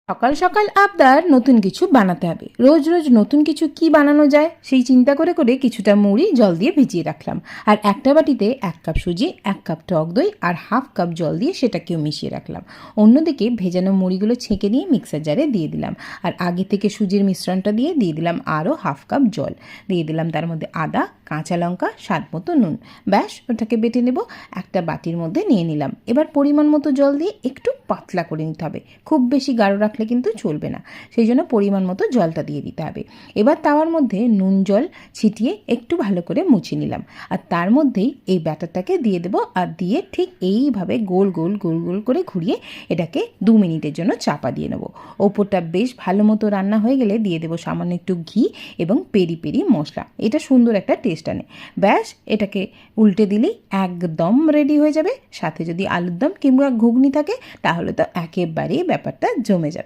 সকাল সকাল আবদার নতুন কিছু বানাতে হবে। রোজ রোজ নতুন কিছু কি বানানো যায় সেই চিন্তা করে করে কিছুটা মুড়ি জল দিয়ে ভিজিয়ে রাখলাম, আর একটা বাটিতে 1 কাপ সুজি, 1 কাপ টক দই আর হাফ কাপ জল দিয়ে সেটাকেও মিশিয়ে রাখলাম। অন্যদিকে ভেজানো মুড়িগুলো ছেঁকে নিয়ে মিক্সার জারে দিয়ে দিলাম, আর আগে থেকে সুজির মিশ্রণটা দিয়ে দিলাম আরও হাফ কাপ জল, দিয়ে দিলাম তার মধ্যে আদা, কাঁচা লঙ্কা, স্বাদ মতো নুন। ব্যাস, ওটাকে বেটে নেব। একটা বাটির মধ্যে নিয়ে নিলাম। এবার পরিমাণ মতো জল দিয়ে একটু পাতলা করে নিতে হবে, খুব বেশি গাঢ় রাখলে কিন্তু চলবে না, সেই জন্য পরিমাণ মতো জলটা দিয়ে দিতে হবে। এবার তাওয়ার মধ্যে নুন জল ছিটিয়ে একটু ভালো করে মুছে নিলাম, আর তার মধ্যেই এই ব্যাটারটাকে দিয়ে দেবো, আর দিয়ে ঠিক এইভাবে গোল গোল গোল গোল করে ঘুরিয়ে এটাকে 2 মিনিটের জন্য চাপা দিয়ে নেবো। ওপরটা বেশ ভালো মতো রান্না হয়ে গেলে দিয়ে দেবো সামান্য একটু ঘি এবং পেরি পেরি মশলা, এটা সুন্দর একটা টেস্ট আনে। ব্যাস, এটাকে উল্টে দিলেই একদম রেডি হয়ে যাবে। সাথে যদি আলুর দম কিংবা ঘুগনি থাকে তাহলে তো একেবারেই ব্যাপারটা জমে যাবে।